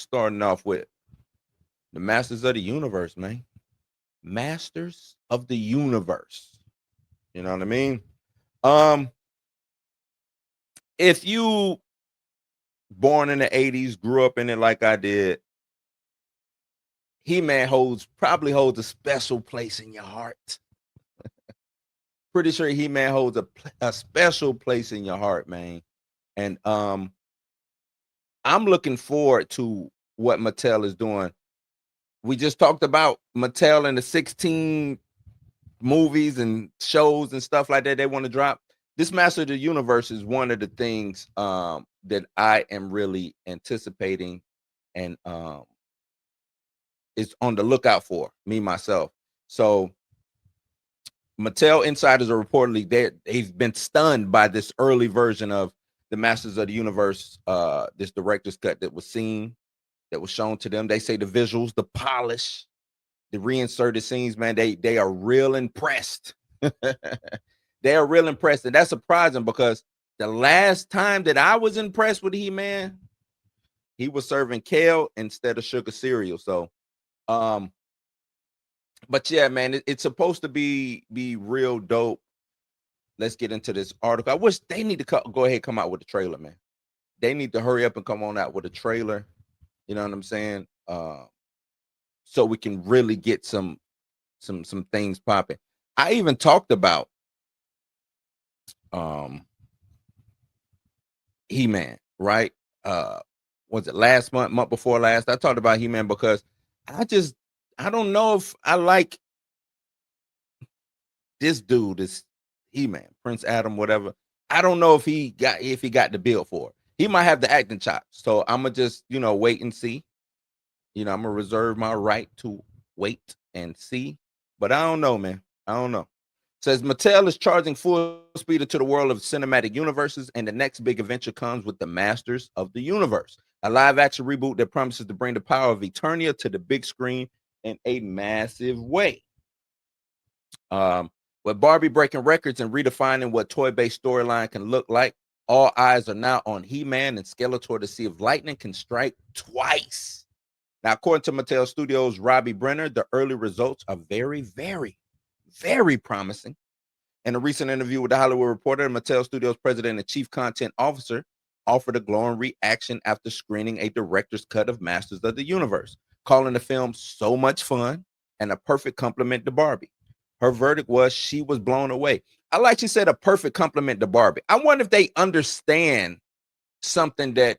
starting off with the Masters of the Universe, man. Masters of the Universe. You know what I mean? Um, if you born in the 80s, grew up in it like I did, He-Man probably holds a special place in your heart. Pretty sure He-Man holds a special place in your heart, man. And I'm looking forward to what Mattel is doing. We just talked about Mattel and the 16 movies and shows and stuff like that they want to drop. This Master of the Universe is one of the things that I am really anticipating and is on the lookout for me myself. So Mattel insiders are reportedly they've been stunned by this early version of the Masters of the Universe, this director's cut that was seen, that was shown to them. They say the visuals, the polish, the reinserted scenes, man, they are real impressed. They are real impressed, and that's surprising because the last time that I was impressed with He-Man, he was serving kale instead of sugar cereal. So, but yeah, man, it's supposed to be real dope. Let's get into this article. I wish they need to go ahead and come out with a trailer, man. They need to hurry up and come on out with a trailer. You know what I'm saying? So we can really get some things popping. I even talked about He-Man, right? Was it last month before last? I talked about He-Man because I don't know if I like this dude, this He-Man, Prince Adam, whatever. I don't know if he got the bill for it. He might have the acting chops. So I'm gonna just, wait and see. I'm gonna reserve my right to wait and see. But I don't know, man. I don't know. Says Mattel is charging full speed into the world of cinematic universes, and the next big adventure comes with the Masters of the Universe, a live-action reboot that promises to bring the power of Eternia to the big screen in a massive way. With Barbie breaking records and redefining what toy-based storyline can look like, all eyes are now on He-Man and Skeletor to see if lightning can strike twice. Now, according to Mattel Studios' Robbie Brenner, the early results are very, very, very promising. In a recent interview with the Hollywood Reporter, Mattel Studios president and chief content officer offered a glowing reaction after screening a director's cut of Masters of the Universe, calling the film so much fun and a perfect compliment to Barbie. Her verdict was she was blown away. I like she said a perfect compliment to Barbie. I wonder if they understand something that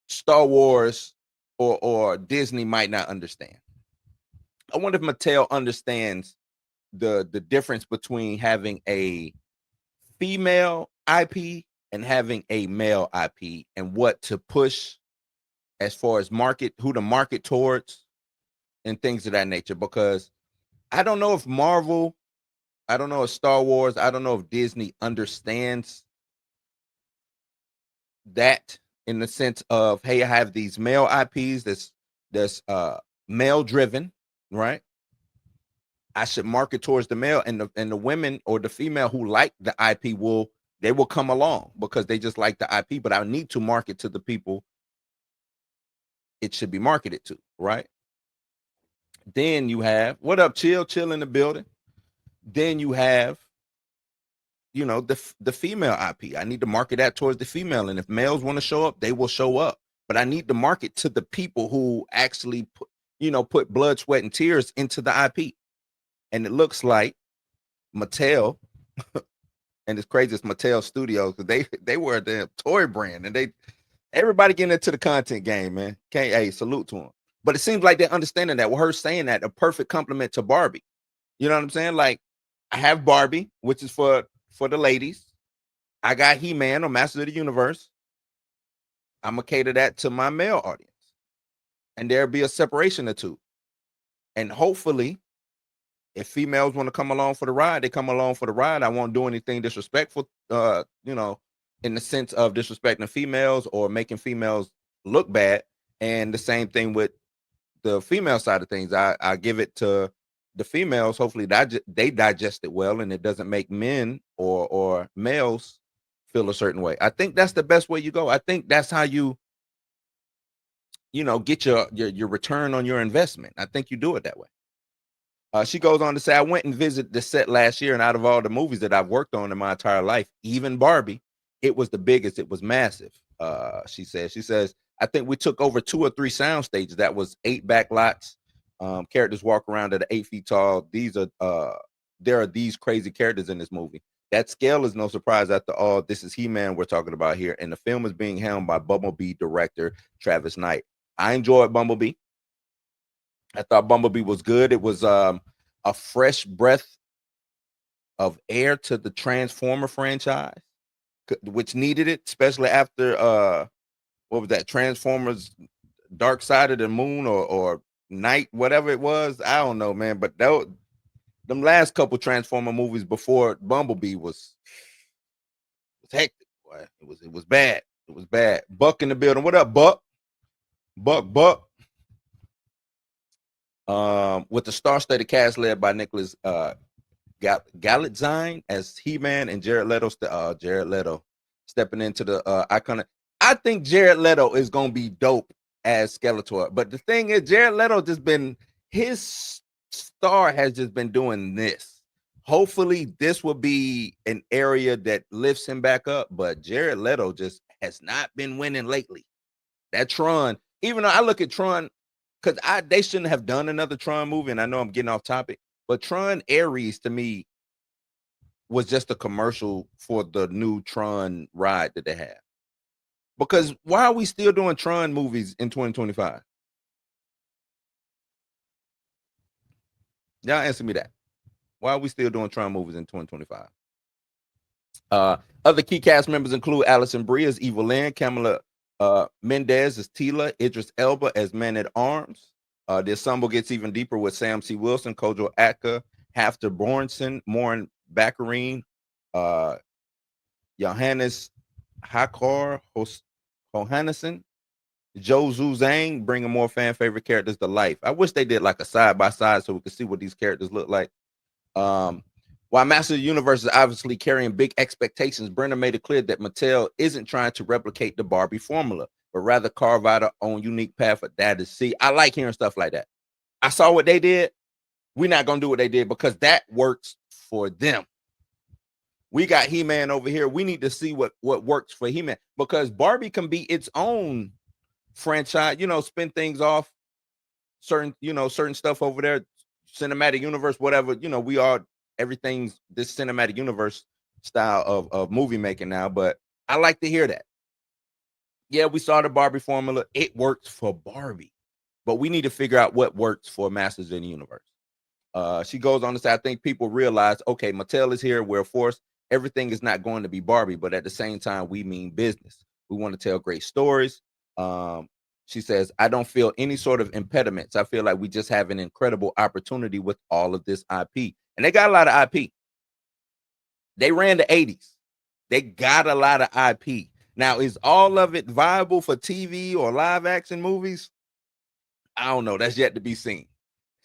Star Wars or Disney might not understand. I wonder if Mattel understands the difference between having a female IP and having a male IP and what to push as far as who to market towards and things of that nature. Because I don't know if Marvel, I don't know if Star Wars, I don't know if Disney understands that in the sense of, hey, I have these male IPs that's male driven, right? I should market towards the male, and the women or the female who like the IP will come along because they just like the IP. But I need to market to the people it should be marketed to, right? Then you have what up, chill in the building. Then you have the female IP. I need to market that towards the female, and if males want to show up, they will show up. But I need to market to the people who actually put blood, sweat, and tears into the IP. And it looks like Mattel, and it's crazy, it's Mattel Studios because they were the toy brand, and everybody getting into the content game, man. Hey, salute to them. But it seems like they're understanding that. With her saying that, a perfect compliment to Barbie. You know what I'm saying? Like, I have Barbie, which is for the ladies. I got He-Man or Masters of the Universe. I'm gonna cater that to my male audience, and there'll be a separation of two. And hopefully, if females want to come along for the ride, they come along for the ride. I won't do anything disrespectful, in the sense of disrespecting females or making females look bad. And the same thing with the female side of things. I give it to the females. Hopefully they digest it well, and it doesn't make men or males feel a certain way. I think that's the best way you go. I think that's how you get your return on your investment. I think you do it that way. She goes on to say, I went and visited the set last year, and out of all the movies that I've worked on in my entire life, even Barbie, it was the biggest. It was massive. She says, I think we took over 2 or 3 sound stages. That was 8 back lots. Characters walk around that are 8 feet tall. There are these crazy characters in this movie. That scale is no surprise after all. This is He-Man we're talking about here, and the film is being helmed by Bumblebee director Travis Knight. I enjoyed Bumblebee. I thought Bumblebee was good. It was a fresh breath of air to the Transformer franchise, which needed it, especially after what was that, Transformers Dark Side of the Moon or Night, whatever it was. I don't know, man. But them last couple Transformer movies before Bumblebee was hectic. Boy. It was bad. It was bad. Buck in the building. What up, Buck? Buck. With the star-studded cast led by Nicholas Galitzine as He-Man and Jared Leto stepping into the iconic. I think Jared Leto is gonna be dope as Skeletor, but the thing is, Jared Leto his star has just been doing this. Hopefully, this will be an area that lifts him back up. But Jared Leto just has not been winning lately. That Tron, even though I look at Tron, because they shouldn't have done another Tron movie, and I know I'm getting off topic, but Tron Ares to me was just a commercial for the new Tron ride that they have. Because why are we still doing Tron movies in 2025? Y'all answer me that. Why are we still doing Tron movies in 2025? Other key cast members include Alison Brie as Evelyn, Kamala Mendez as Tila, Idris Elba as Man-at-Arms. The ensemble gets even deeper with Sam C. Wilson, Kojo Akka, Hafter Bornson, Morin Baccarin, Johannes Hakar Johannesson, Joe Zhu Zhang, bringing more fan favorite characters to life. I wish they did like a side by side so we could see what these characters look like. While Master of the Universe is obviously carrying big expectations, Brenner made it clear that Mattel isn't trying to replicate the Barbie formula, but rather carve out our own unique path. That is, see, I like hearing stuff like that. I saw what they did. We're not gonna do what they did because that works for them. We got He-Man over here. We need to see what works for He-Man, because Barbie can be its own franchise, spin things off, certain stuff over there, cinematic universe, whatever, everything's this cinematic universe style of movie making now. But I like to hear that. Yeah, we saw the Barbie formula. It works for Barbie, but we need to figure out what works for Masters of the Universe. She goes on to say, I think people realize, okay, Mattel is here. We're a force. Everything is not going to be Barbie, but at the same time, we mean business. We want to tell great stories. She says, I don't feel any sort of impediments. I feel like we just have an incredible opportunity with all of this IP. And they got a lot of IP. They ran the 80s. They got a lot of IP. Now, is all of it viable for TV or live action movies? I don't know. That's yet to be seen.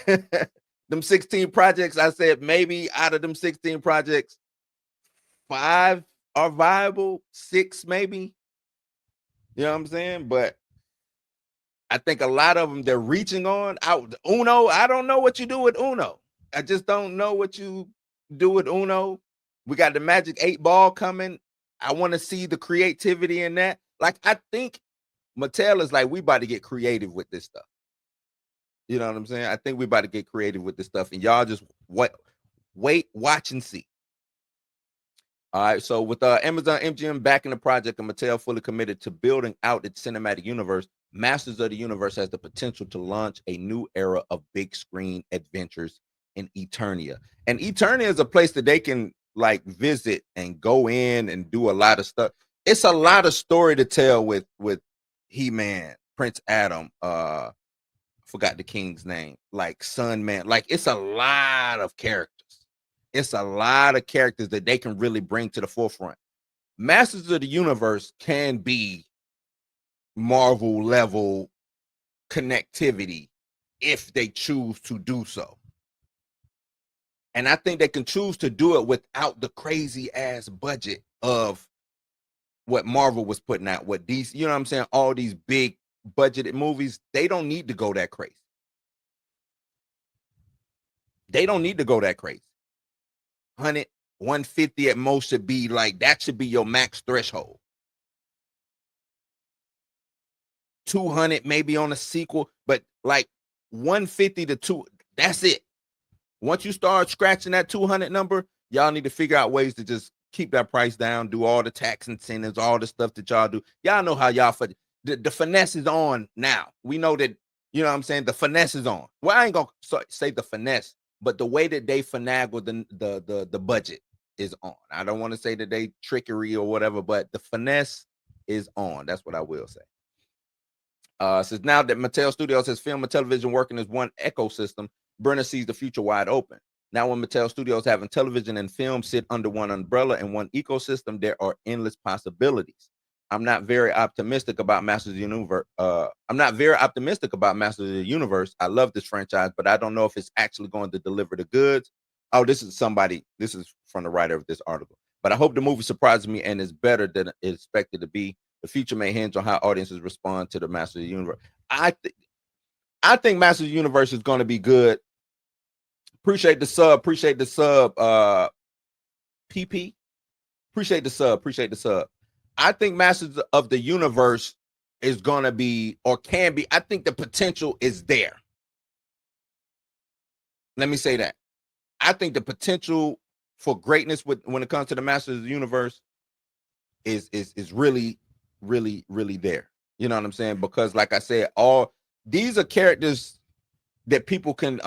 Them 16 projects, I said maybe out of them 16 projects, 5 are viable, 6 maybe. You know what I'm saying? But I think a lot of them they're reaching on. Uno, I don't know what you do with Uno. I just don't know what you do with Uno. We got the Magic 8 Ball coming. I want to see the creativity in that. Like, I think Mattel is like, we about to get creative with this stuff. You know what I'm saying? I think we about to get creative with this stuff, and y'all just wait, watch, and see. All right, so with Amazon MGM backing the project and Mattel fully committed to building out its cinematic universe, Masters of the Universe has the potential to launch a new era of big screen adventures in Eternia. And Eternia is a place that they can like visit and go in and do a lot of stuff. It's a lot of story to tell with He-Man, Prince Adam, forgot the king's name, like Sun Man. Like, it's a lot of characters. It's a lot of characters that they can really bring to the forefront. Masters of the Universe can be Marvel level connectivity if they choose to do so. And I think they can choose to do it without the crazy ass budget of what Marvel was putting out, what these, you know what I'm saying? All these big budgeted movies, they don't need to go that crazy. They don't need to go that crazy. 100, 150 at most should be like, that should be your max threshold. 200 maybe on a sequel, but like 150 to 2, that's it. Once you start scratching that 200 number, y'all need to figure out ways to just keep that price down, do all the tax incentives, all the stuff that y'all do. Y'all know how y'all, the finesse is on now. We know that, you know what I'm saying? The finesse is on. Well, I ain't gonna say the finesse, but the way that they finagle the budget is on. I don't want to say that they trickery or whatever, but the finesse is on. That's what I will say. Since now that Mattel Studios has film and television working as one ecosystem, Brenner sees the future wide open. Now, when Mattel Studios having television and film sit under one umbrella and one ecosystem, there are endless possibilities. I'm not very optimistic about Masters of the Universe. I'm not very optimistic about Masters of the Universe. I love this franchise, but I don't know if it's actually going to deliver the goods. Oh, this is from the writer of this article. But I hope the movie surprises me and is better than it's expected to be. The future may hinge on how audiences respond to the Masters of the Universe. I think Masters of the Universe is going to be good. Appreciate the sub. PP. Appreciate the sub. I think Masters of the Universe is going to be, or can be, I think the potential is there. Let me say that. I think the potential for greatness when it comes to the Masters of the Universe is really, really, really there. You know what I'm saying? Because like I said, all these are characters that people can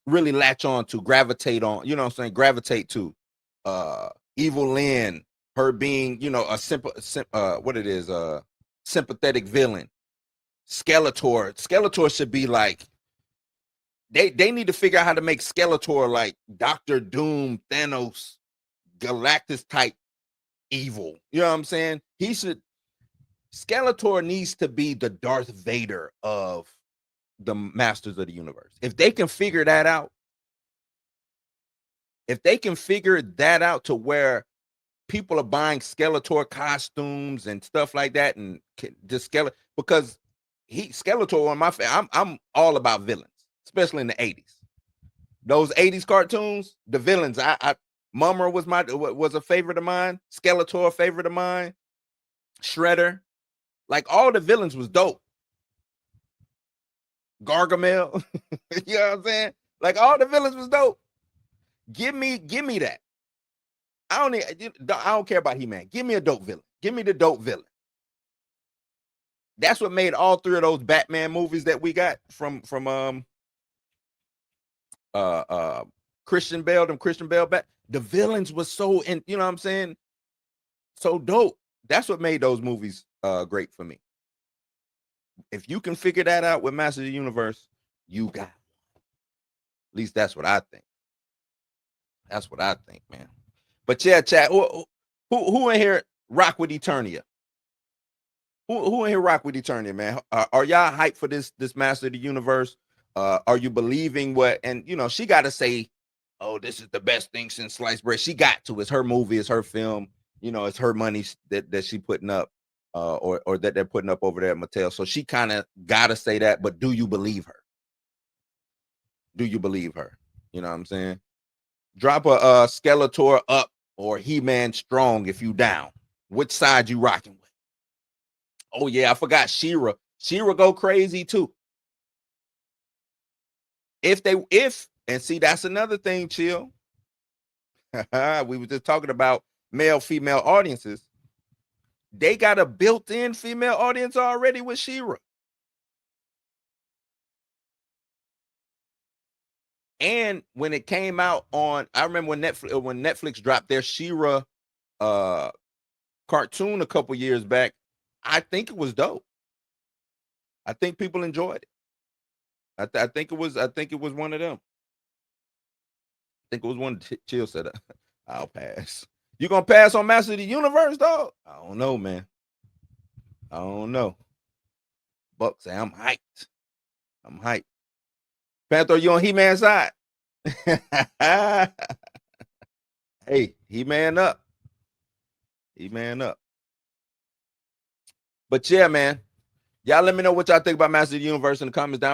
really latch on to, gravitate on, you know what I'm saying? Gravitate to. Evil Lynn, her being, you know, a sympathetic villain. Skeletor should be like, they need to figure out how to make Skeletor like Doctor Doom, Thanos, Galactus type evil. You know what I'm saying? Skeletor needs to be the Darth Vader of the Masters of the Universe. If they can figure that out, to where people are buying Skeletor costumes and stuff like that, and just because Skeletor on my I'm all about villains, especially in the 80s. Those 80s cartoons, the villains, Mummer was a favorite of mine, Skeletor a favorite of mine, Shredder, like all the villains was dope. Gargamel, you know what I'm saying? Like all the villains was dope. Give me that. I don't care about He-Man. Give me a dope villain. Give me the dope villain. That's what made all three of those Batman movies that we got from Christian Bale, back. The villains was so, you know what I'm saying? So dope. That's what made those movies great for me. If you can figure that out with Masters of the Universe, you got it. At least that's what I think. That's what I think, man. But yeah, chat. Who in here rock with Eternia? Who in here rock with Eternia, man? Are y'all hyped for this Master of the Universe? Are you believing what? And you know, she got to say, "Oh, this is the best thing since sliced bread." She got to. It's her movie. It's her film. You know, it's her money that she putting up, or that they're putting up over there at Mattel. So she kind of got to say that. But do you believe her? Do you believe her? You know what I'm saying? Drop a Skeletor up or He-Man strong if you down. Which side you rocking with? Oh yeah, I forgot She-Ra. She-Ra go crazy too. If and see, that's another thing, chill. We were just talking about male female audiences. They got a built-in female audience already with She-Ra. And when it came out on, I remember when Netflix dropped their She-Ra cartoon a couple years back. I think it was dope. I think people enjoyed it. I think it was one of them. I think it was one. Chill said, "I'll pass." You gonna pass on Master of the Universe, dog? I don't know, man. I don't know. Buck say I'm hyped. I'm hyped. Panther, you on He-Man side? Hey, He-Man up. He-Man up. But yeah, man, y'all let me know what y'all think about Master of the Universe in the comments down